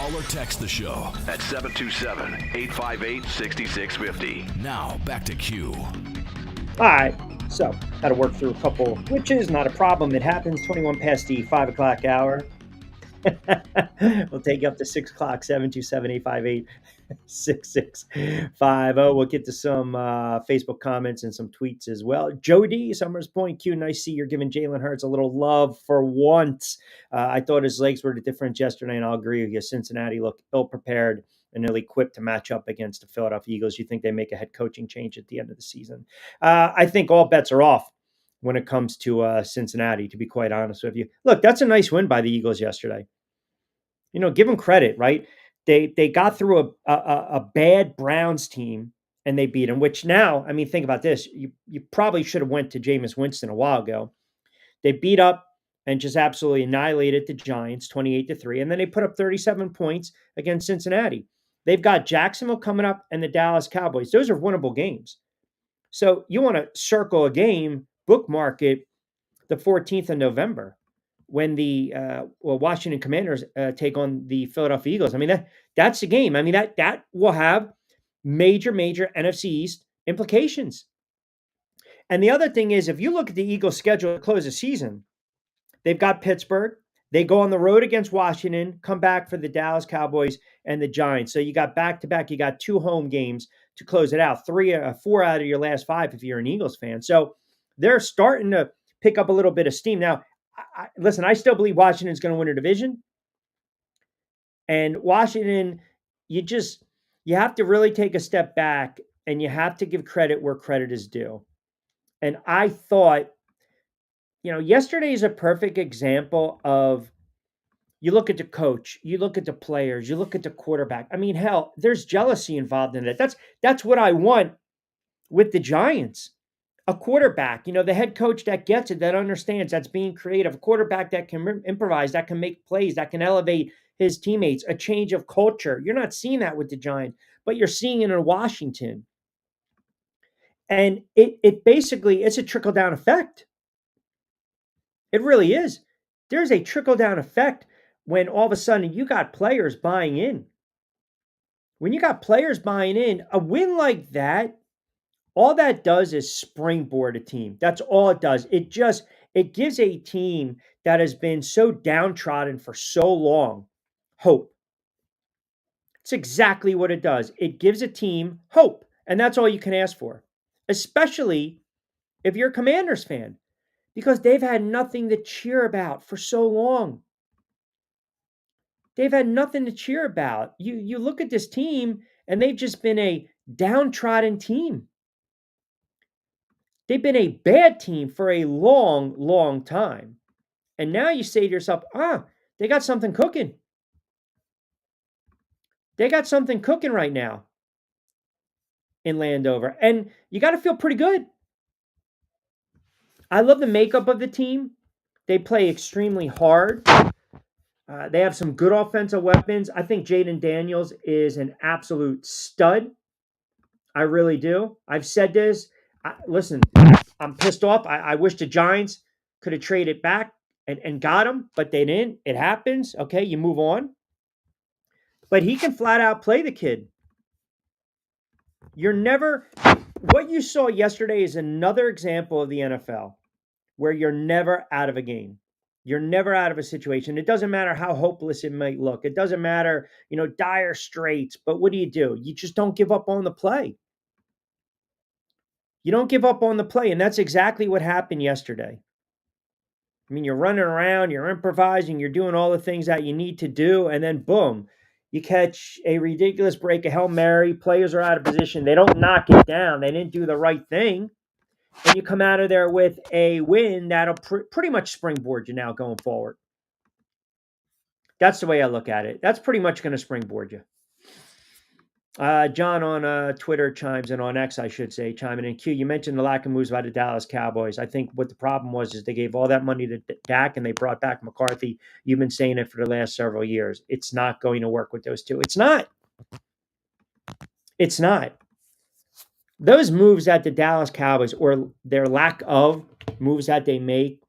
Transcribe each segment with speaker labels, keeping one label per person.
Speaker 1: Call or text the show
Speaker 2: at 727-858-6650.
Speaker 1: Now, back to Q.
Speaker 3: All right, so got to work through a couple, which is not a problem. It happens 21 past the 5 o'clock hour. We'll take you up to 6 o'clock, 727-858-6650. We'll get to some Facebook comments and some tweets as well. Jody, Summers Point, Q, nice to see you're giving Jalen Hurts a little love for once. I thought his legs were the difference yesterday, and I'll agree with you. Cincinnati looked ill-prepared and ill-equipped to match up against the Philadelphia Eagles. You think they make a head coaching change at the end of the season? I think all bets are off when it comes to Cincinnati, to be quite honest with you. Look, that's a nice win by the Eagles yesterday. You know, give them credit, right? They got through a bad Browns team and they beat them, which now, I mean, think about this. You probably should have went to Jameis Winston a while ago. They beat up and just absolutely annihilated the Giants 28-3. And then they put up 37 points against Cincinnati. They've got Jacksonville coming up and the Dallas Cowboys. Those are winnable games. So you want to circle a game, bookmark it the 14th of November when the Washington Commanders take on the Philadelphia Eagles. I mean, that's the game. I mean, that will have major NFC East implications. And the other thing is, if you look at the Eagles' schedule to close the season, they've got Pittsburgh. They go on the road against Washington, come back for the Dallas Cowboys and the Giants. So you got back-to-back. You got 2 home games to close it out. 4 out of your last 5 if you're an Eagles fan. So they're starting to pick up a little bit of steam. Now, listen, I still believe Washington's going to win a division. And Washington, you have to really take a step back and you have to give credit where credit is due. And I thought, yesterday is a perfect example of, you look at the coach, you look at the players, you look at the quarterback. I mean, hell, there's jealousy involved in it. That's what I want with the Giants. A quarterback, the head coach that gets it, that understands, that's being creative, a quarterback that can improvise, that can make plays, that can elevate his teammates, a change of culture. You're not seeing that with the Giants, but you're seeing it in Washington. And it basically, it's a trickle-down effect. It really is. There's a trickle-down effect when all of a sudden you got players buying in. When you got players buying in, a win like that, all that does is springboard a team. That's all it does. It gives a team that has been so downtrodden for so long hope. It's exactly what it does. It gives a team hope, and that's all you can ask for, especially if you're a Commanders fan, because they've had nothing to cheer about for so long. They've had nothing to cheer about. You look at this team, and they've just been a downtrodden team. They've been a bad team for a long, long time. And now you say to yourself, they got something cooking. They got something cooking right now in Landover. And you got to feel pretty good. I love the makeup of the team. They play extremely hard. They have some good offensive weapons. I think Jaden Daniels is an absolute stud. I really do. I've said this. Listen, I'm pissed off. I wish the Giants could have traded back and got him, but they didn't. It happens. Okay, you move on. But he can flat out play the kid. What you saw yesterday is another example of the NFL where you're never out of a game. You're never out of a situation. It doesn't matter how hopeless it might look. It doesn't matter, dire straits. But what do? You just don't give up on the play. You don't give up on the play, and that's exactly what happened yesterday. I mean, you're running around, you're improvising, you're doing all the things that you need to do, and then boom, you catch a ridiculous break, a Hail Mary, players are out of position, they don't knock it down, they didn't do the right thing, and you come out of there with a win that'll pretty much springboard you now going forward. That's the way I look at it. That's pretty much going to springboard you. John on Twitter chimes in, on X, I should say, chiming in. Q, you mentioned the lack of moves by the Dallas Cowboys. I think what the problem was is they gave all that money to Dak and they brought back McCarthy. You've been saying it for the last several years. It's not going to work with those two. It's not. It's not. Those moves that the Dallas Cowboys, or their lack of moves that they make,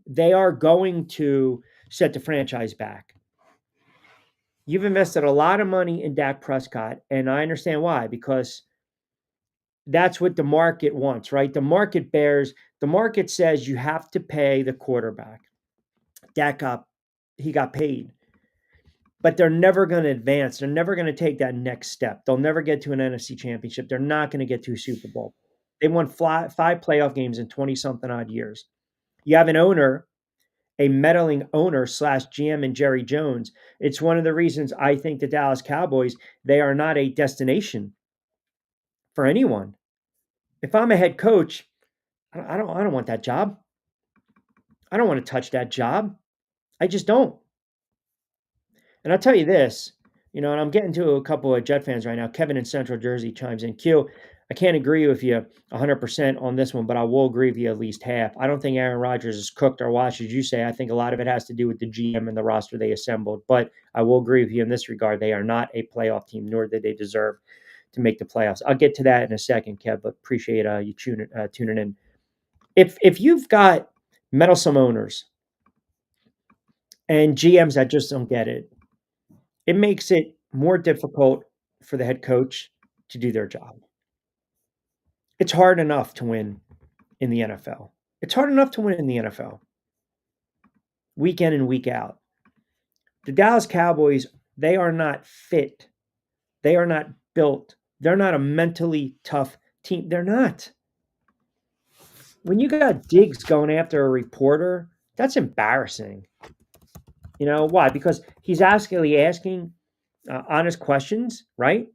Speaker 3: they are going to set the franchise back. You've invested a lot of money in Dak Prescott, and I understand why, because that's what the market wants, right? The market says you have to pay the quarterback. Dak got paid, but they're never going to advance. They're never going to take that next step. They'll never get to an NFC championship. They're not going to get to a Super Bowl. They won five playoff games in 20 something odd years. You have an owner, a meddling owner slash GM in Jerry Jones. It's one of the reasons I think the Dallas Cowboys, they are not a destination for anyone. If I'm a head coach, I don't want that job. I don't want to touch that job. I just don't. And I'll tell you this, and I'm getting to a couple of Jet fans right now. Kevin in Central Jersey chimes in. Q, I can't agree with you 100% on this one, but I will agree with you at least half. I don't think Aaron Rodgers is cooked or washed, as you say. I think a lot of it has to do with the GM and the roster they assembled. But I will agree with you in this regard. They are not a playoff team, nor did they deserve to make the playoffs. I'll get to that in a second, Kev, but appreciate you tuning in. If you've got meddlesome owners and GMs that just don't get it, it makes it more difficult for the head coach to do their job. It's hard enough to win in the NFL. It's hard enough to win in the NFL week in and week out. The Dallas Cowboys, they are not fit. They are not built. They're not a mentally tough team. They're not. When you got Diggs going after a reporter, that's embarrassing. You know why? Because he's asking honest questions, right?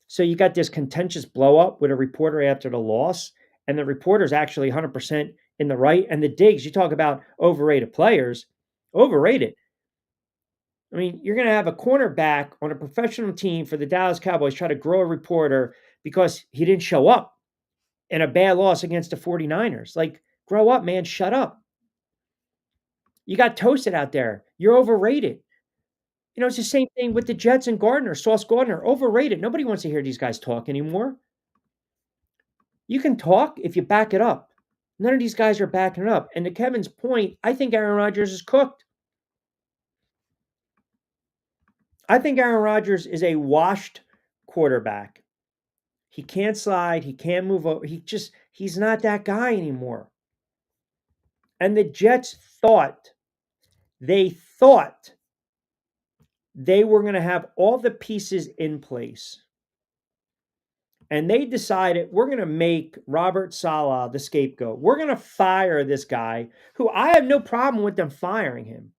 Speaker 3: So you got this contentious blow up with a reporter after the loss, and the reporter's actually 100% in the right. And the Diggs, you talk about overrated players, overrated. I mean, you're going to have a cornerback on a professional team for the Dallas Cowboys try to grow a reporter because he didn't show up in a bad loss against the 49ers. Like, grow up, man. Shut up. You got toasted out there. You're overrated. It's the same thing with the Jets and Gardner, Sauce Gardner, overrated. Nobody wants to hear these guys talk anymore. You can talk if you back it up. None of these guys are backing it up. And to Kevin's point, I think Aaron Rodgers is cooked. I think Aaron Rodgers is a washed quarterback. He can't slide. He can't move over. He's not that guy anymore. And the Jets thought they were going to have all the pieces in place. And they decided we're going to make Robert Saleh the scapegoat. We're going to fire this guy who I have no problem with them firing him.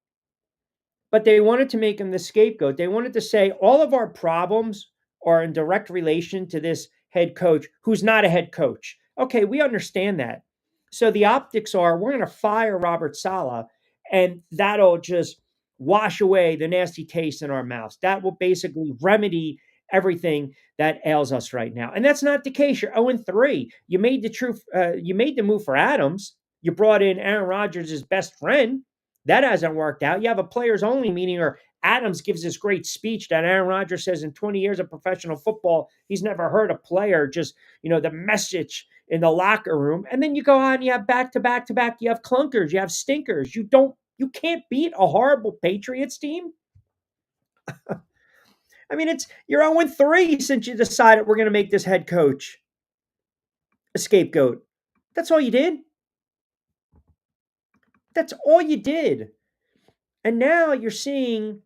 Speaker 3: But they wanted to make him the scapegoat. They wanted to say all of our problems are in direct relation to this head coach who's not a head coach. Okay, we understand that. So the optics are we're going to fire Robert Saleh, and that'll just wash away the nasty taste in our mouths. That will basically remedy everything that ails us right now. And that's not the case. You're 0-3. You made the move for Adams. You brought in Aaron Rodgers' best friend. That hasn't worked out. You have a players only meeting, or Adams gives this great speech that Aaron Rodgers says in 20 years of professional football, he's never heard a player just, the message in the locker room. And then you go on, you have back to back to back, you have clunkers, you have stinkers. You can't beat a horrible Patriots team. I mean, you're 0-3 since you decided we're going to make this head coach a scapegoat. That's all you did. That's all you did. And now you're seeing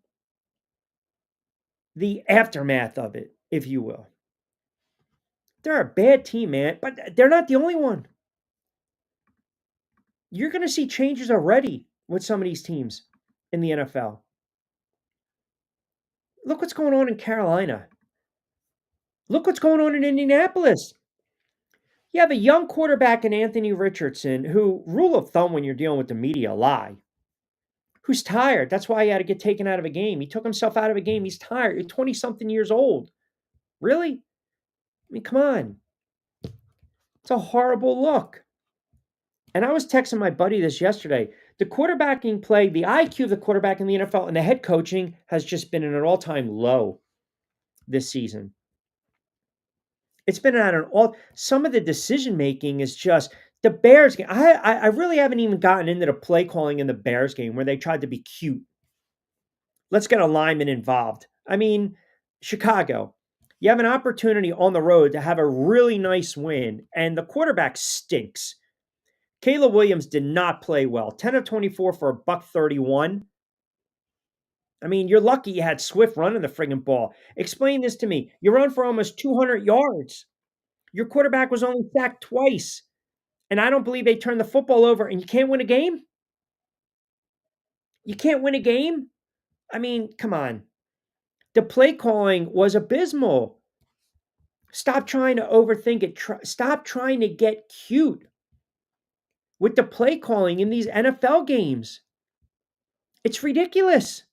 Speaker 3: the aftermath of it, if you will. They're a bad team, man, but they're not the only one. You're going to see changes already with some of these teams in the NFL. Look what's going on in Carolina. Look what's going on in Indianapolis. You have a young quarterback in Anthony Richardson who, rule of thumb when you're dealing with the media, lie. Who's tired. That's why he had to get taken out of a game. He took himself out of a game. He's tired. He's 20-something years old. Really? I mean, come on. It's a horrible look. And I was texting my buddy this yesterday. The quarterbacking play, the IQ of the quarterback in the NFL and the head coaching has just been at an all-time low this season. It's been at some of the decision-making is just the Bears game. I really haven't even gotten into the play calling in the Bears game where they tried to be cute. Let's get a lineman involved. I mean, Chicago, you have an opportunity on the road to have a really nice win, and the quarterback stinks. Caleb Williams did not play well. 10 of 24 for a buck 31. I mean, you're lucky you had Swift running the friggin' ball. Explain this to me. You run for almost 200 yards. Your quarterback was only sacked twice, and I don't believe they turned the football over, and you can't win a game? You can't win a game? I mean, come on. The play calling was abysmal. Stop trying to overthink it. Stop trying to get cute with the play calling in these NFL games. It's ridiculous.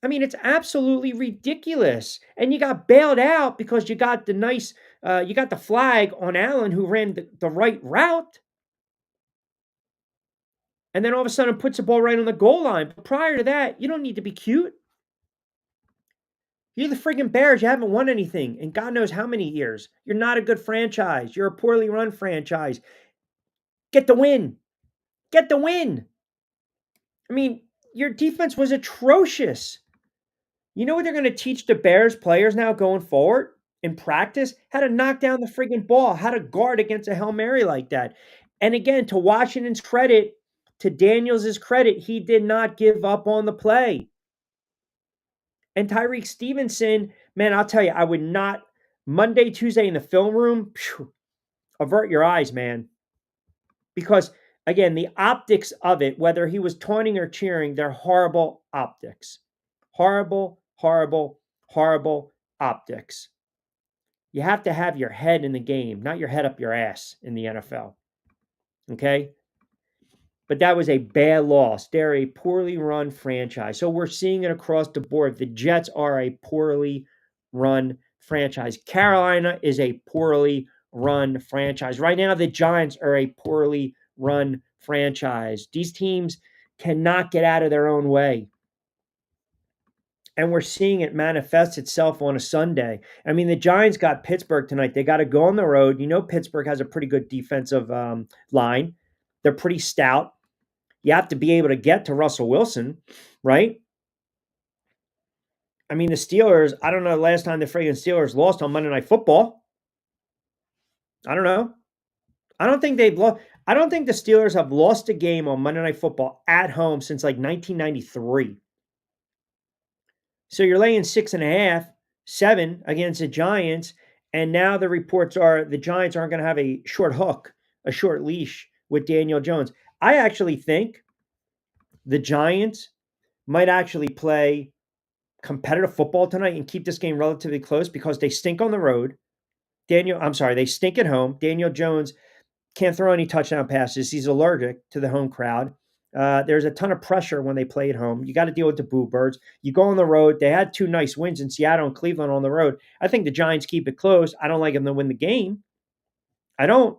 Speaker 3: I mean, it's absolutely ridiculous. And you got bailed out because you got you got the flag on Allen who ran the right route. And then all of a sudden puts the ball right on the goal line. But prior to that, you don't need to be cute. You're the friggin' Bears. You haven't won anything in God knows how many years. You're not a good franchise. You're a poorly run franchise. Get the win. Get the win. I mean, your defense was atrocious. You know what they're going to teach the Bears players now going forward in practice? How to knock down the friggin' ball, how to guard against a Hail Mary like that. And again, to Washington's credit, to Daniels' credit, he did not give up on the play. And Tyreek Stevenson, man, I'll tell you, I would not, Monday, Tuesday in the film room, avert your eyes, man. Because, again, the optics of it, whether he was taunting or cheering, they're horrible optics. Horrible, horrible, horrible optics. You have to have your head in the game, not your head up your ass in the NFL. Okay? But that was a bad loss. They're a poorly run franchise. So we're seeing it across the board. The Jets are a poorly run franchise. Carolina is a poorly run franchise. Right now, the Giants are a poorly run franchise. These teams cannot get out of their own way. And we're seeing it manifest itself on a Sunday. I mean, the Giants got Pittsburgh tonight. They got to go on the road. You know, Pittsburgh has a pretty good defensive line. They're pretty stout. You have to be able to get to Russell Wilson, right? I mean, the Steelers, I don't know the last time the friggin' Steelers lost on Monday Night Football. I don't know. I don't think they've lost. I don't think the Steelers have lost a game on Monday Night Football at home since like 1993. So you're laying 6.5, 7 against the Giants, and now the reports are the Giants aren't going to have a short hook, a short leash with Daniel Jones. I actually think the Giants might actually play competitive football tonight and keep this game relatively close because they stink on the road. They stink at home. Daniel Jones can't throw any touchdown passes. He's allergic to the home crowd. There's a ton of pressure when they play at home. You got to deal with the Boo Birds. You go on the road. They had 2 nice wins in Seattle and Cleveland on the road. I think the Giants keep it close. I don't like them to win the game. I don't.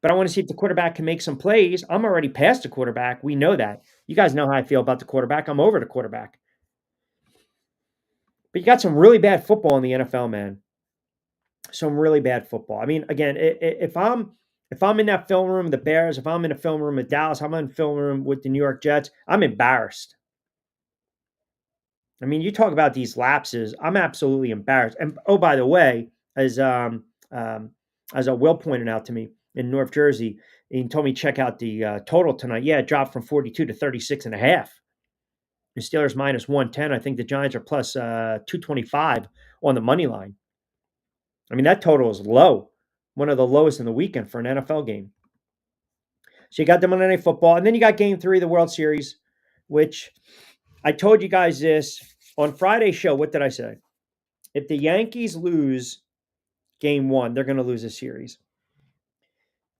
Speaker 3: But I want to see if the quarterback can make some plays. I'm already past the quarterback. We know that. You guys know how I feel about the quarterback. I'm over the quarterback. But you got some really bad football in the NFL, man. Some really bad football. I mean, again, if I'm in that film room, the Bears, if I'm in a film room with Dallas, I'm in a film room with the New York Jets, I'm embarrassed. I mean, you talk about these lapses, I'm absolutely embarrassed. And oh, by the way, as Will pointed out to me in North Jersey, he told me check out the total tonight. Yeah, it dropped from 42 to 36.5. The Steelers minus 110. I think the Giants are plus 225 on the money line. I mean, that total is low. One of the lowest in the weekend for an NFL game. So you got the Monday Night Football. And then you got Game 3 of the World Series, which I told you guys this on Friday's show. What did I say? If the Yankees lose Game 1, they're going to lose a series.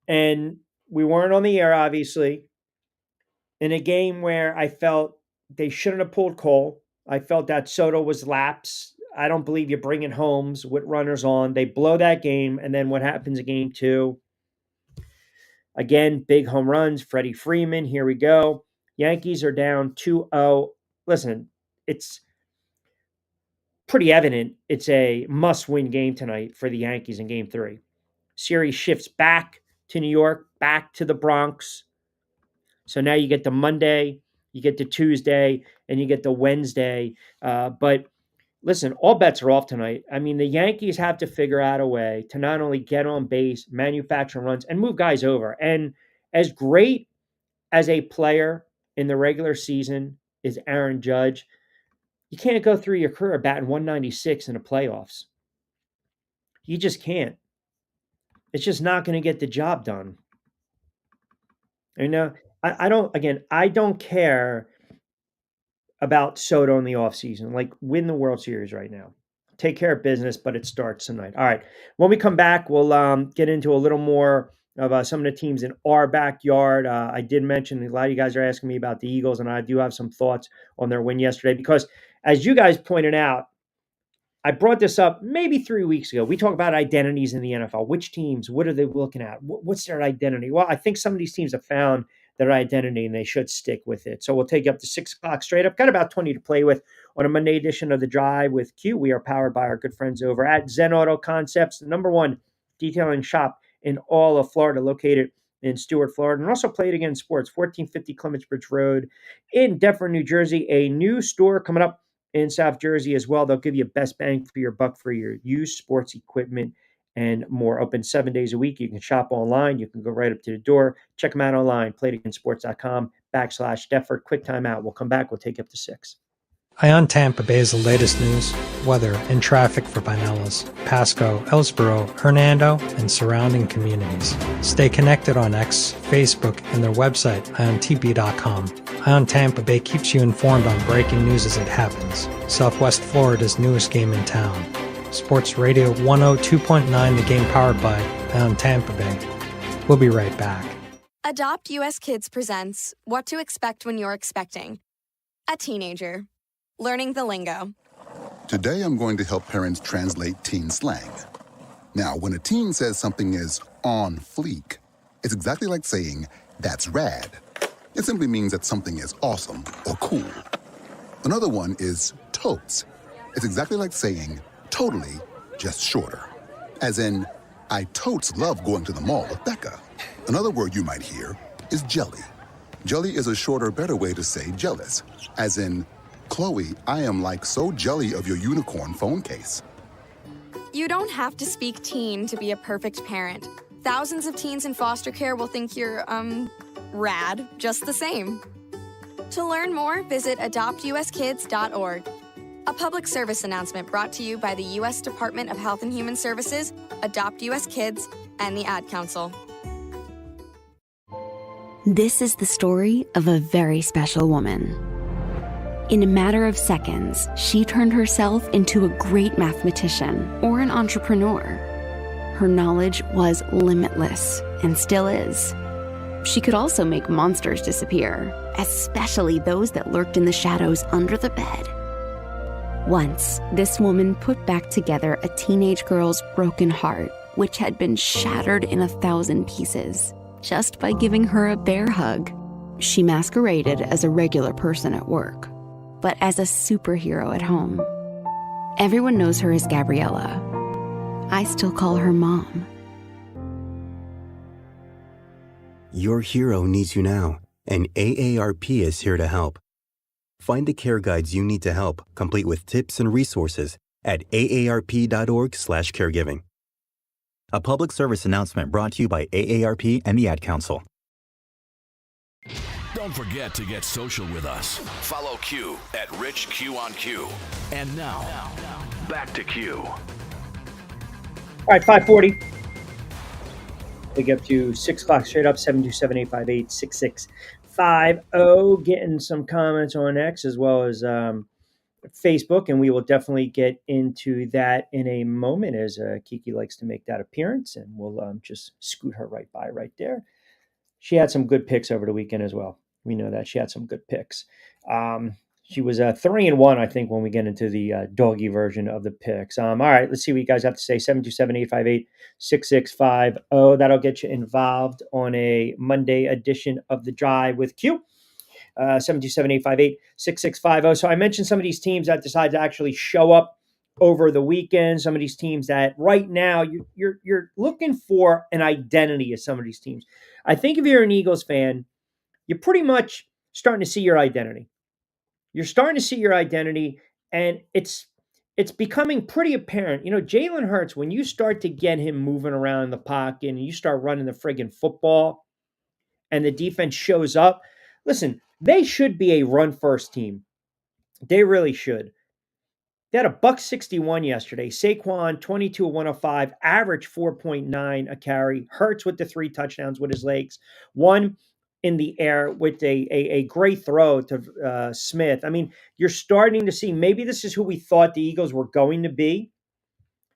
Speaker 3: And we weren't on the air, obviously, in a game where I felt they shouldn't have pulled Cole. I felt that Soto was lapsed. I don't believe you're bringing Holmes with runners on. They blow that game, and then what happens in Game 2? Again, big home runs. Freddie Freeman, here we go. Yankees are down 2-0. Listen, it's pretty evident it's a must-win game tonight for the Yankees in Game 3. Series shifts back to New York, back to the Bronx. So now you get the Monday. You get the Tuesday and you get the Wednesday. But listen, all bets are off tonight. I mean, the Yankees have to figure out a way to not only get on base, manufacture runs, and move guys over. And as great as a player in the regular season is Aaron Judge, you can't go through your career batting 196 in the playoffs. You just can't. It's just not going to get the job done. You know, I don't care about Soto in the offseason. Like, win the World Series right now. Take care of business, but it starts tonight. All right. When we come back, we'll get into a little more of some of the teams in our backyard. I did mention a lot of you guys are asking me about the Eagles, and I do have some thoughts on their win yesterday because, as you guys pointed out, I brought this up maybe 3 weeks ago. We talk about identities in the NFL. Which teams? What are they looking at? What's their identity? Well, I think some of these teams have found their identity and they should stick with it. So we'll take you up to 6 o'clock straight up. Got about 20 to play with on a Monday edition of The Drive with Q. We are powered by our good friends over at Zen Auto Concepts, the #1 detailing shop in all of Florida, located in Stuart, Florida, and also Play It Again Sports, 1450 Clements Bridge Road in Deptford, New Jersey. A new store coming up in South Jersey as well. They'll give you best bang for your buck for your used sports equipment and more. Open 7 days a week. You can shop online. You can go right up to the door. Check them out online. playitagainsports.com/Deptford. Quick timeout. We'll come back. We'll take you up to 6.
Speaker 2: Ion Tampa Bay is the latest news, weather, and traffic for Pinellas, Pasco, Ellsboro, Hernando, and surrounding communities. Stay connected on X, Facebook, and their website, iontp.com. Ion Tampa Bay keeps you informed on breaking news as it happens. Southwest Florida's newest game in town. Sports Radio 102.9, the game powered by Ion Tampa Bay. We'll be right back.
Speaker 4: Adopt US Kids presents What to Expect When You're Expecting. A teenager. Learning the lingo.
Speaker 5: Today I'm going to help parents translate teen slang. Now, when a teen says something is on fleek, it's exactly like saying, that's rad. It simply means that something is awesome or cool. Another one is totes. It's exactly like saying, totally, just shorter. As in, I totes love going to the mall with Becca. Another word you might hear is jelly. Jelly is a shorter, better way to say jealous. As in, Chloe, I am like so jelly of your unicorn phone case.
Speaker 4: You don't have to speak teen to be a perfect parent. Thousands of teens in foster care will think you're, rad just the same. To learn more, visit adoptuskids.org. A public service announcement brought to you by the U.S. Department of Health and Human Services, Adopt U.S. Kids, and the Ad Council.
Speaker 6: This is the story of a very special woman. In a matter of seconds, she turned herself into a great mathematician or an entrepreneur. Her knowledge was limitless and still is. She could also make monsters disappear, especially those that lurked in the shadows under the bed. Once, this woman put back together a teenage girl's broken heart, which had been shattered in 1,000 pieces, just by giving her a bear hug. She masqueraded as a regular person at work, but as a superhero at home. Everyone knows her as Gabriella. I still call her Mom.
Speaker 7: Your hero needs you now, and AARP is here to help. Find the care guides you need to help, complete with tips and resources at aarp.org/caregiving. A public service announcement brought to you by AARP and the Ad Council.
Speaker 1: Don't forget to get social with us. Follow Q at RichQ on Q. And now, back to Q.
Speaker 3: All right, 5:40. We get up to 6 o'clock straight up, 727-858-6650. Getting some comments on X as well as Facebook, and we will definitely get into that in a moment as Kiki likes to make that appearance, and we'll just scoot her right by right there. She had some good picks over the weekend as well. We know that she had some good picks. She was 3-1, I think, when we get into the doggy version of the picks. All right, let's see what you guys have to say. 727-858-6650. That'll get you involved on a Monday edition of The Drive with Q. 727-858-6650. So I mentioned some of these teams that decide to actually show up over the weekend. Some of these teams that right now you're looking for an identity of some of these teams. I think if you're an Eagles fan, you pretty much starting to see your identity. You're starting to see your identity, and it's becoming pretty apparent. Jalen Hurts, when you start to get him moving around the pocket and you start running the friggin' football and the defense shows up, listen, they should be a run first team. They really should. They had a buck 61 yesterday. Saquon 22 of 105, average 4.9 a carry. Hurts with the 3 touchdowns with his legs. One in the air with a great throw to Smith. I mean, you're starting to see maybe this is who we thought the Eagles were going to be.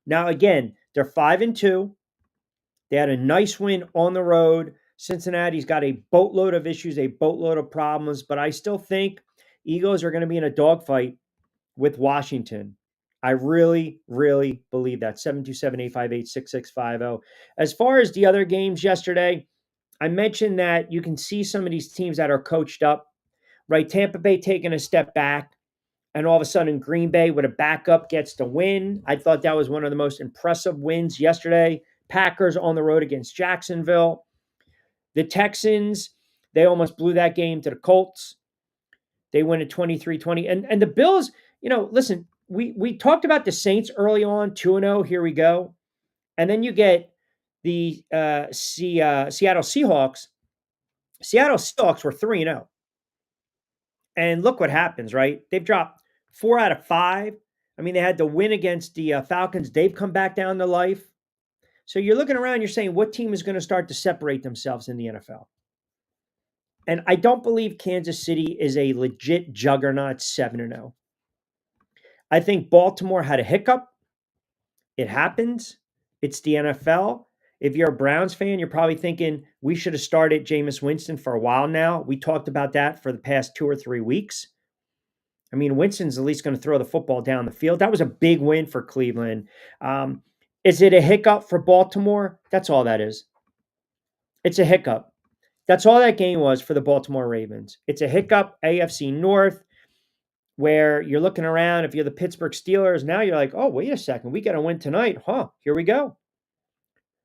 Speaker 3: Now, again, they're 5-2. They had a nice win on the road. Cincinnati's got a boatload of issues, a boatload of problems, but I still think Eagles are going to be in a dogfight with Washington. I really, really believe that. 727-858-6650. As far as the other games yesterday, I mentioned that you can see some of these teams that are coached up, right? Tampa Bay taking a step back, and all of a sudden Green Bay with a backup gets the win. I thought that was one of the most impressive wins yesterday. Packers on the road against Jacksonville. The Texans, they almost blew that game to the Colts. They win at 23-20. And the Bills, listen, we talked about the Saints early on, 2-0, here we go. And then you get the Seattle Seahawks. Seattle Seahawks were 3-0. And look what happens, right? They've dropped 4 out of 5. I mean, they had to win against the Falcons. They've come back down to life. So you're looking around, you're saying, what team is going to start to separate themselves in the NFL? And I don't believe Kansas City is a legit juggernaut 7-0. I think Baltimore had a hiccup. It happens. It's the NFL. If you're a Browns fan, you're probably thinking we should have started Jameis Winston for a while now. We talked about that for the past 2 or 3 weeks. I mean, Winston's at least going to throw the football down the field. That was a big win for Cleveland. Is it a hiccup for Baltimore? That's all that is. It's a hiccup. That's all that game was for the Baltimore Ravens. It's a hiccup, AFC North, where you're looking around. If you're the Pittsburgh Steelers, now you're like, oh, wait a second. We got to win tonight. Here we go.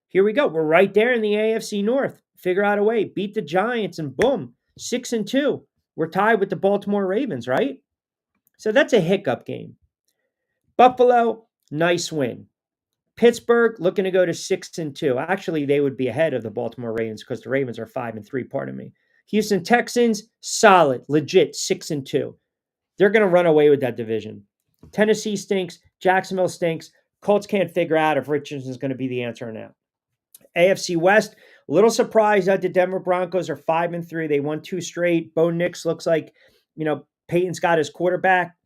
Speaker 3: Here we go. We're right there in the AFC North. Figure out a way. Beat the Giants and boom, 6-2. We're tied with the Baltimore Ravens, right? So that's a hiccup game. Buffalo, nice win. Pittsburgh looking to go to 6-2. Actually, they would be ahead of the Baltimore Ravens because the Ravens are 5-3, pardon me. Houston Texans, solid, legit, 6-2. They're going to run away with that division. Tennessee stinks. Jacksonville stinks. Colts can't figure out if Richardson's going to be the answer or not. AFC West, a little surprised that the Denver Broncos are 5-3. They won 2 straight. Bo Nix looks like, Peyton's got his quarterback.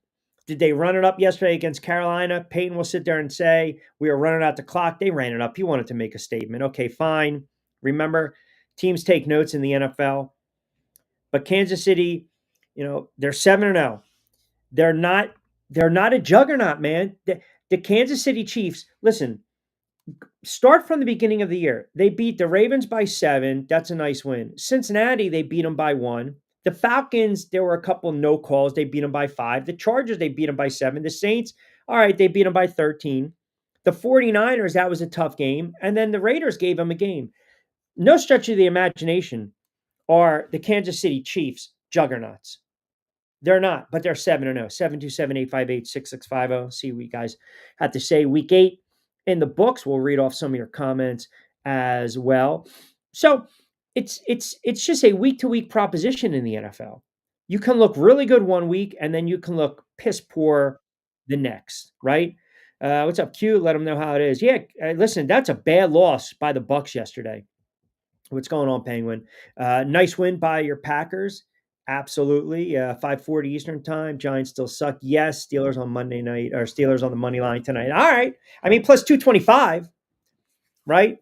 Speaker 3: Did they run it up yesterday against Carolina? Peyton will sit there and say, we are running out the clock. They ran it up. He wanted to make a statement. Okay, fine. Remember, teams take notes in the NFL. But Kansas City, they're 7-0. They're not a juggernaut, man. The Kansas City Chiefs, listen, start from the beginning of the year. They beat the Ravens by 7. That's a nice win. Cincinnati, they beat them by 1. The Falcons, there were a couple no calls. They beat them by 5. The Chargers, they beat them by 7. The Saints, all right, they beat them by 13. The 49ers, that was a tough game. And then the Raiders gave them a game. No stretch of the imagination are the Kansas City Chiefs juggernauts. They're not, but they're 7-0. 727-858-6650. See what you guys have to say. Week 8 in the books. We'll read off some of your comments as well. So it's just a week-to-week proposition in the NFL. You can look really good one week, and then you can look piss poor the next, right? What's up, Q? Let them know how it is. Yeah, listen, that's a bad loss by the Bucs yesterday. What's going on, Penguin? Nice win by your Packers. Absolutely. 5:40 Eastern time. Giants still suck. Yes, Steelers on Monday night, or Steelers on the money line tonight. All right. I mean, plus 225, right?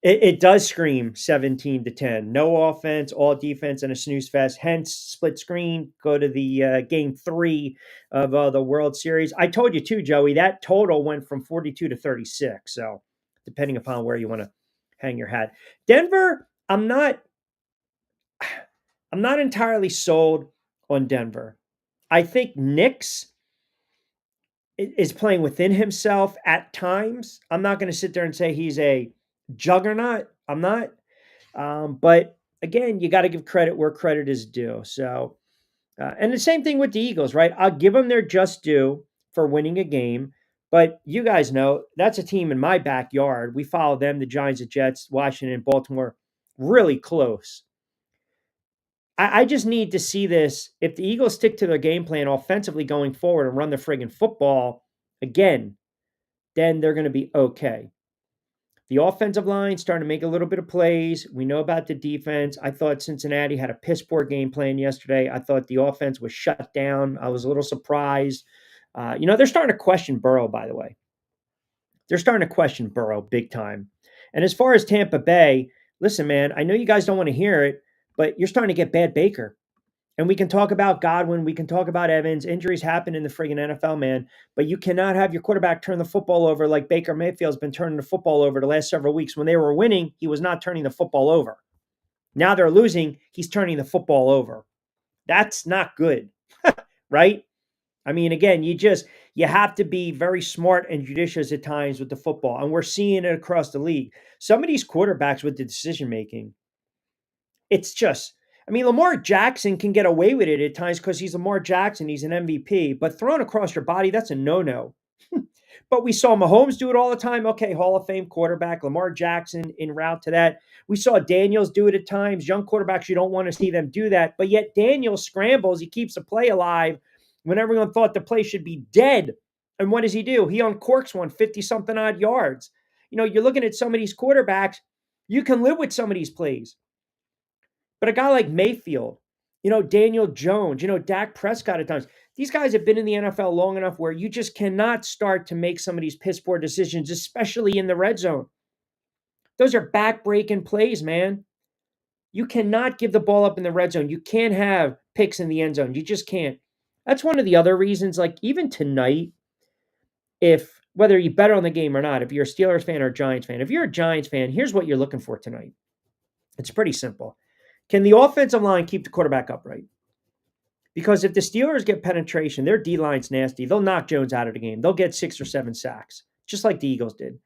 Speaker 3: It does scream 17-10. No offense, all defense, and a snooze fest. Hence, split screen. Go to the game 3 of the World Series. I told you too, Joey, that total went from 42 to 36. So depending upon where you want to hang your hat. Denver, I'm not entirely sold on Denver. I think Nix is playing within himself at times. I'm not going to sit there and say he's a juggernaut. I'm not. But again, you got to give credit where credit is due. So, and the same thing with the Eagles, right? I'll give them their just due for winning a game. But you guys know that's a team in my backyard. We follow them, the Giants, the Jets, Washington, Baltimore, really close. I just need to see this. If the Eagles stick to their game plan offensively going forward and run the friggin' football again, then they're going to be okay. The offensive line starting to make a little bit of plays. We know about the defense. I thought Cincinnati had a piss poor game plan yesterday. I thought the offense was shut down. I was a little surprised. They're starting to question Burrow, by the way. They're starting to question Burrow big time. And as far as Tampa Bay, listen, man, I know you guys don't want to hear it, but you're starting to get bad Baker. And we can talk about Godwin. We can talk about Evans. Injuries happen in the friggin' NFL, man. But you cannot have your quarterback turn the football over like Baker Mayfield's been turning the football over the last several weeks. When they were winning, he was not turning the football over. Now they're losing. He's turning the football over. That's not good, right? I mean, again, you have to be very smart and judicious at times with the football. And we're seeing it across the league. Some of these quarterbacks with the decision-making, it's just... I mean, Lamar Jackson can get away with it at times because he's Lamar Jackson. He's an MVP. But thrown across your body, that's a no-no. But we saw Mahomes do it all the time. Okay, Hall of Fame quarterback, Lamar Jackson en route to that. We saw Daniels do it at times. Young quarterbacks, you don't want to see them do that. But yet Daniels scrambles. He keeps the play alive when everyone thought the play should be dead. And what does he do? He uncorks one 50-something odd yards. You're looking at some of these quarterbacks. You can live with some of these plays. But a guy like Mayfield, Daniel Jones, Dak Prescott at times, these guys have been in the NFL long enough where you just cannot start to make some of these piss poor decisions, especially in the red zone. Those are back-breaking plays, man. You cannot give the ball up in the red zone. You can't have picks in the end zone. You just can't. That's one of the other reasons, like even tonight, whether you bet on the game or not, if you're a Steelers fan or a Giants fan, if you're a Giants fan, here's what you're looking for tonight. It's pretty simple. Can the offensive line keep the quarterback upright? Because if the Steelers get penetration, their D-line's nasty. They'll knock Jones out of the game. They'll get 6 or 7 sacks, just like the Eagles did.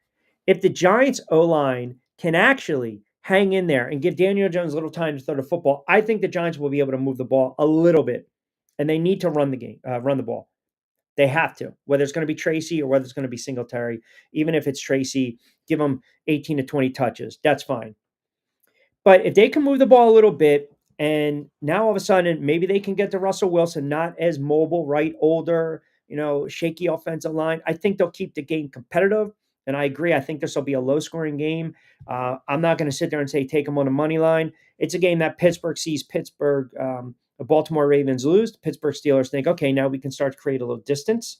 Speaker 3: If the Giants' O-line can actually hang in there and give Daniel Jones a little time to throw the football, I think the Giants will be able to move the ball a little bit. And they need to run the ball. They have to. Whether it's going to be Tracy or whether it's going to be Singletary, even if it's Tracy, give them 18 to 20 touches. That's fine. But if they can move the ball a little bit, and now all of a sudden, maybe they can get to Russell Wilson, not as mobile, right? Older, shaky offensive line. I think they'll keep the game competitive. And I agree. I think this will be a low-scoring game. I'm not going to sit there and say take them on the money line. It's a game that Pittsburgh sees the Baltimore Ravens lose. The Pittsburgh Steelers think, okay, now we can start to create a little distance.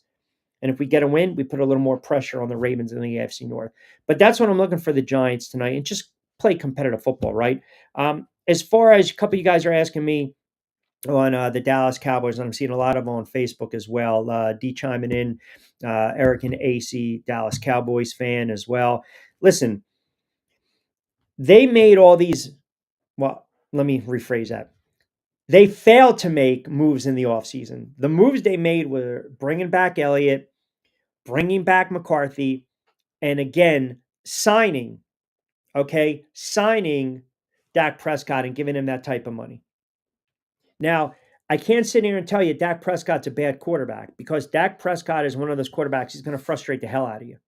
Speaker 3: And if we get a win, we put a little more pressure on the Ravens in the AFC North. But that's what I'm looking for the Giants tonight. And just play competitive football, right? As far as a couple of you guys are asking me on the Dallas Cowboys, and I'm seeing a lot of them on Facebook as well. D chiming in, Eric and AC, Dallas Cowboys fan as well. Listen, they made all these, well, let me rephrase that. They failed to make moves in the offseason. The moves they made were bringing back Elliott, bringing back McCarthy, and again, signing Dak Prescott and giving him that type of money. Now, I can't sit here and tell you Dak Prescott's a bad quarterback because Dak Prescott is one of those quarterbacks who's going to frustrate the hell out of you.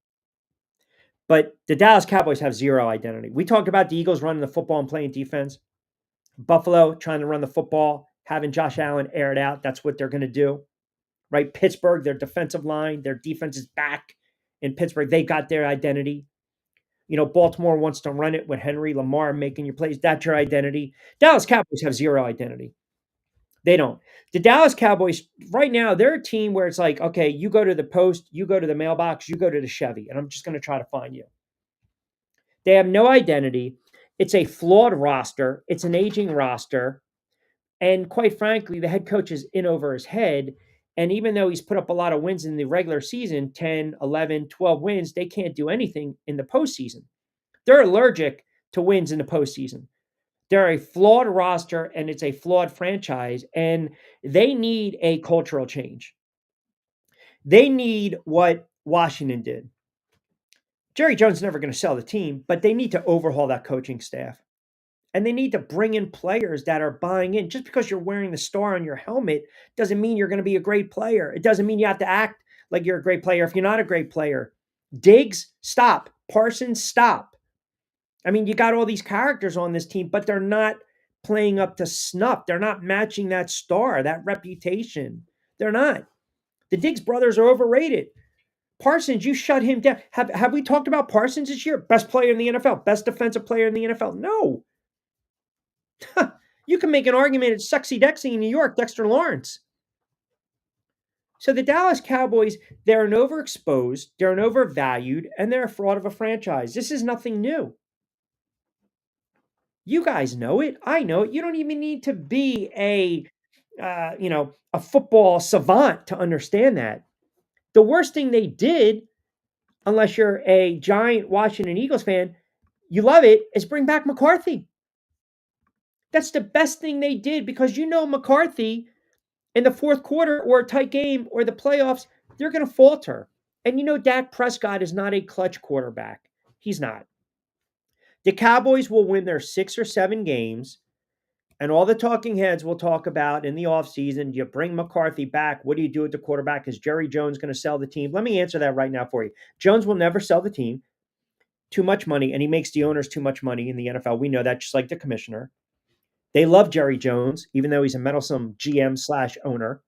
Speaker 3: But the Dallas Cowboys have zero identity. We talked about the Eagles running the football and playing defense. Buffalo trying to run the football, having Josh Allen air it out. That's what they're going to do, right? Pittsburgh, their defensive line, their defense is back in Pittsburgh. They got their identity. Baltimore wants to run it with Henry, Lamar making your plays. That's your identity. Dallas Cowboys have zero identity. They don't. The Dallas Cowboys, right now, they're a team where it's like, okay, you go to the post, you go to the mailbox, you go to the Chevy, and I'm just going to try to find you. They have no identity. It's a flawed roster. It's an aging roster. And quite frankly, the head coach is in over his head. And even though he's put up a lot of wins in the regular season, 10, 11, 12 wins, they can't do anything in the postseason. They're allergic to wins in the postseason. They're a flawed roster, and it's a flawed franchise, and they need a cultural change. They need what Washington did. Jerry Jones is never going to sell the team, but they need to overhaul that coaching staff. And they need to bring in players that are buying in. Just because you're wearing the star on your helmet doesn't mean you're going to be a great player. It doesn't mean you have to act like you're a great player if you're not a great player. Diggs, stop. Parsons, stop. I mean, you got all these characters on this team, but they're not playing up to snuff. They're not matching that star, that reputation. They're not. The Diggs brothers are overrated. Parsons, you shut him down. Have we talked about Parsons this year? Best player in the NFL, best defensive player in the NFL? No. You can make an argument it's Sexy Dexy in New York, Dexter Lawrence. So the Dallas Cowboys, they're an overexposed, they're an overvalued, and they're a fraud of a franchise. This is nothing new. You guys know it. I know it. You don't even need to be a football savant to understand that. The worst thing they did, unless you're a giant Washington Eagles fan, you love it, is bring back McCarthy. That's the best thing they did because McCarthy in the fourth quarter or a tight game or the playoffs, they're going to falter. And Dak Prescott is not a clutch quarterback. He's not. The Cowboys will win their 6 or 7 games, and all the talking heads will talk about in the offseason, you bring McCarthy back. What do you do with the quarterback? Is Jerry Jones going to sell the team? Let me answer that right now for you. Jones will never sell the team. Too much money, and he makes the owners too much money in the NFL. We know that, just like the commissioner. They love Jerry Jones, even though he's a meddlesome GM/owner.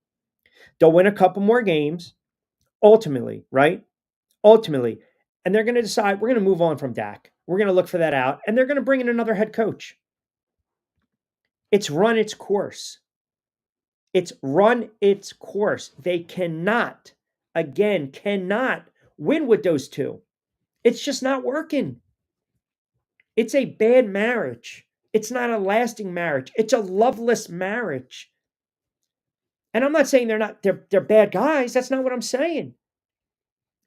Speaker 3: They'll win a couple more games, ultimately, right? Ultimately. And they're going to decide, we're going to move on from Dak. We're going to look for that out. And they're going to bring in another head coach. It's run its course. It's run its course. They cannot win with those two. It's just not working. It's a bad marriage. It's not a lasting marriage. It's a loveless marriage. And I'm not saying they're bad guys. That's not what I'm saying.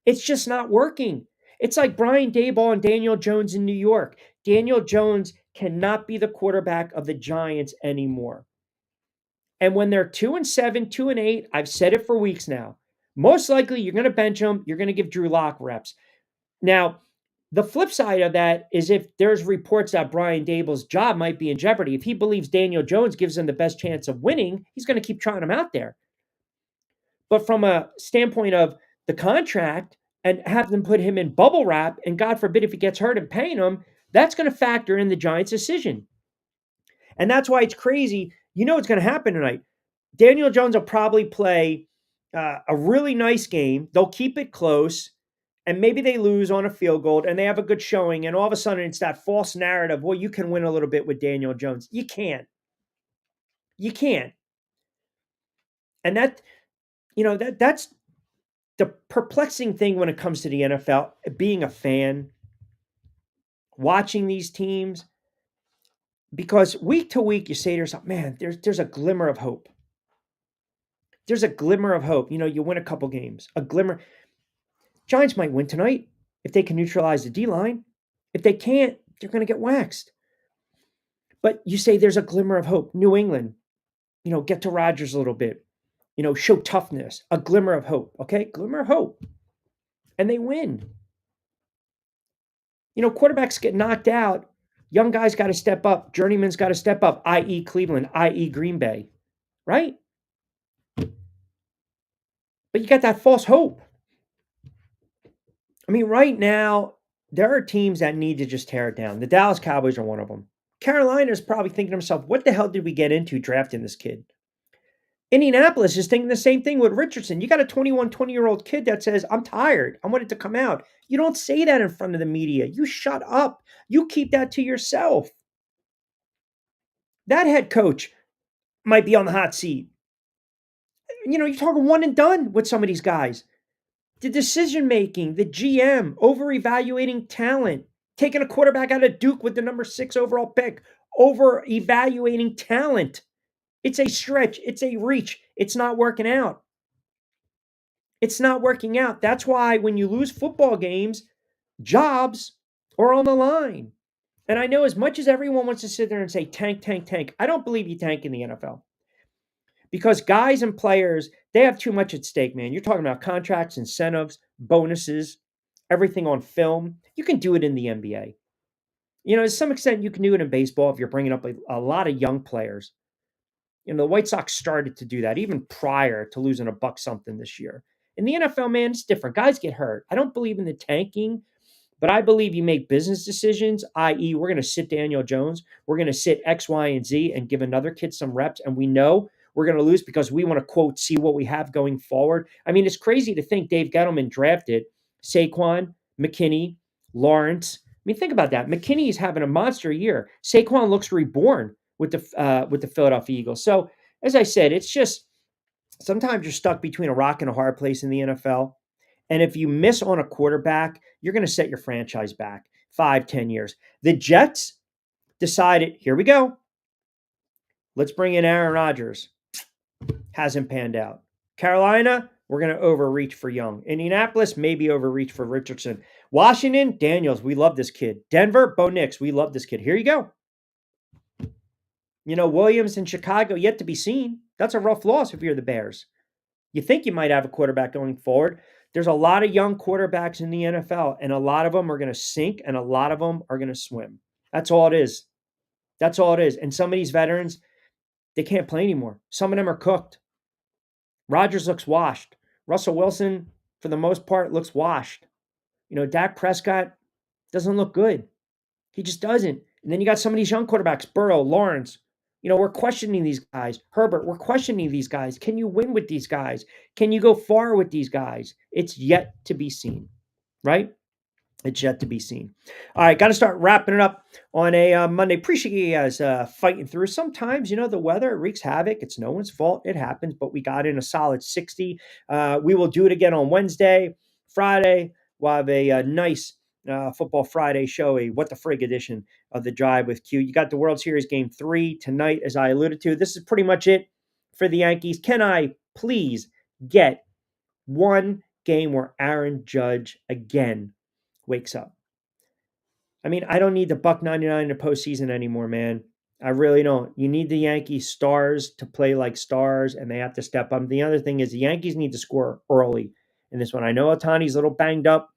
Speaker 3: It's just not working. It's like Brian Daboll and Daniel Jones in New York. Daniel Jones cannot be the quarterback of the Giants anymore. And when they're 2-7, 2-8, I've said it for weeks now, most likely you're going to bench them. You're going to give Drew Lock reps. Now, the flip side of that is if there's reports that Brian Daboll's job might be in jeopardy, if he believes Daniel Jones gives him the best chance of winning, he's going to keep trying him out there. But from a standpoint of the contract and have them put him in bubble wrap, and God forbid if he gets hurt and paying him, that's going to factor in the Giants' decision. And that's why it's crazy. What's going to happen tonight. Daniel Jones will probably play a really nice game. They'll keep it close. And maybe they lose on a field goal and they have a good showing. And all of a sudden it's that false narrative. Well, you can win a little bit with Daniel Jones. You can't. You can't. And that's the perplexing thing when it comes to the NFL, being a fan, watching these teams, because week to week you say to yourself, man, there's a glimmer of hope. There's a glimmer of hope. You win a couple games, a glimmer. Giants might win tonight if they can neutralize the D-line. If they can't, they're going to get waxed. But you say there's a glimmer of hope. New England, get to Rodgers a little bit. Show toughness. A glimmer of hope. Okay? Glimmer of hope. And they win. Quarterbacks get knocked out. Young guys got to step up. Journeyman's got to step up, i.e. Cleveland, i.e. Green Bay. Right? But you got that false hope. I mean, right now, there are teams that need to just tear it down. The Dallas Cowboys are one of them. Carolina's probably thinking to himself, what the hell did we get into drafting this kid? Indianapolis is thinking the same thing with Richardson. You got a 20-year-old kid that says, I'm tired. I want it to come out. You don't say that in front of the media. You shut up. You keep that to yourself. That head coach might be on the hot seat. You're talking one and done with some of these guys. The decision-making, the GM, over-evaluating talent, taking a quarterback out of Duke with the number 6 overall pick, over-evaluating talent. It's a stretch. It's a reach. It's not working out. It's not working out. That's why when you lose football games, jobs are on the line. And I know as much as everyone wants to sit there and say, tank, tank, tank, I don't believe you tank in the NFL. Because guys and players, they have too much at stake, man. You're talking about contracts, incentives, bonuses, everything on film. You can do it in the NBA. To some extent, you can do it in baseball if you're bringing up a lot of young players. The White Sox started to do that even prior to losing a buck something this year. In the NFL, man, it's different. Guys get hurt. I don't believe in the tanking, but I believe you make business decisions, i.e., we're going to sit Daniel Jones, we're going to sit X, Y, and Z and give another kid some reps, and we know we're going to lose because we want to, quote, see what we have going forward. I mean, it's crazy to think Dave Gettleman drafted Saquon, McKinney, Lawrence. I mean, think about that. McKinney's having a monster year. Saquon looks reborn with the Philadelphia Eagles. So, as I said, it's just sometimes you're stuck between a rock and a hard place in the NFL. And if you miss on a quarterback, you're going to set your franchise back 5-10 years. The Jets decided, here we go. Let's bring in Aaron Rodgers. Hasn't panned out. Carolina, we're going to overreach for Young. Indianapolis, maybe overreach for Richardson. Washington, Daniels, we love this kid. Denver, Bo Nix, we love this kid. Here you go. Williams in Chicago, yet to be seen. That's a rough loss if you're the Bears. You think you might have a quarterback going forward. There's a lot of young quarterbacks in the NFL, and a lot of them are going to sink, and a lot of them are going to swim. That's all it is. That's all it is. And some of these veterans, they can't play anymore. Some of them are cooked. Rodgers looks washed. Russell Wilson, for the most part, looks washed. Dak Prescott doesn't look good. He just doesn't. And then you got some of these young quarterbacks, Burrow, Lawrence. We're questioning these guys. Herbert, we're questioning these guys. Can you win with these guys? Can you go far with these guys? It's yet to be seen, right? It's yet to be seen. All right, got to start wrapping it up on a Monday. Appreciate you guys fighting through. Sometimes, the weather wreaks havoc. It's no one's fault. It happens, but we got in a solid 60. We will do it again on Wednesday, Friday. We'll have a nice Football Friday show, a What the Frig edition of The Drive with Q. You got the World Series Game 3 tonight, as I alluded to. This is pretty much it for the Yankees. Can I please get one game where Aaron Judge again wakes up? I mean, I don't need the $1.99 in the postseason anymore, man. I really don't. You need the Yankees stars to play like stars, and they have to step up. The other thing is the Yankees need to score early in this one. I know Ohtani's a little banged up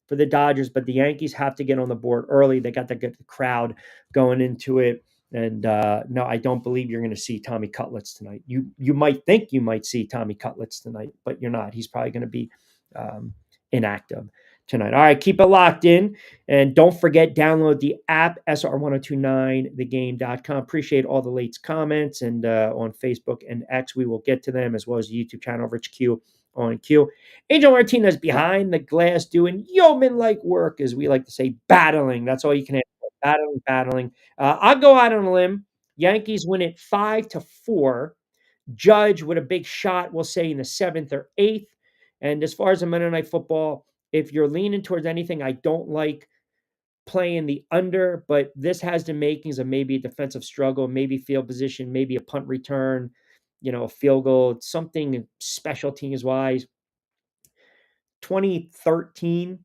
Speaker 3: for the Dodgers, but the Yankees have to get on the board early. They got to get the crowd going into it. And no, I don't believe you're going to see Tommy Cutlets tonight. You might think you might see Tommy Cutlets tonight, but you're not. He's probably going to be inactive tonight. All right, keep it locked in. And don't forget, download the app, SR1029thegame.com. Appreciate all the late comments. And on Facebook and X, we will get to them, as well as the YouTube channel, Rich Q on Q. Angel Martinez behind the glass doing yeoman-like work, as we like to say, battling. That's all you can ask. Battling. I'll go out on a limb. Yankees win it 5-4. Judge with a big shot, we'll say, in the 7th or 8th. And as far as the Monday Night Football, if you're leaning towards anything, I don't like playing the under, but this has the makings of maybe a defensive struggle, maybe field position, maybe a punt return, a field goal, something special teams wise. 2013,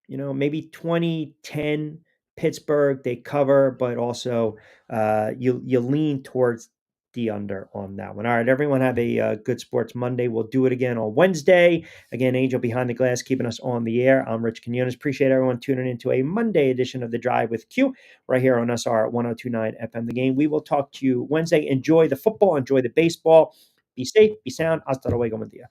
Speaker 3: maybe 2010 Pittsburgh, they cover, but also you lean towards the under on that one. All right, everyone have a good Sports Monday. We'll do it again on Wednesday. Again, Angel behind the glass, keeping us on the air. I'm Rich Quinones. Appreciate everyone tuning into a Monday edition of The Drive with Q right here on SR 1029 FM The Game. We will talk to you Wednesday. Enjoy the football. Enjoy the baseball. Be safe. Be sound. Hasta luego. Buen día.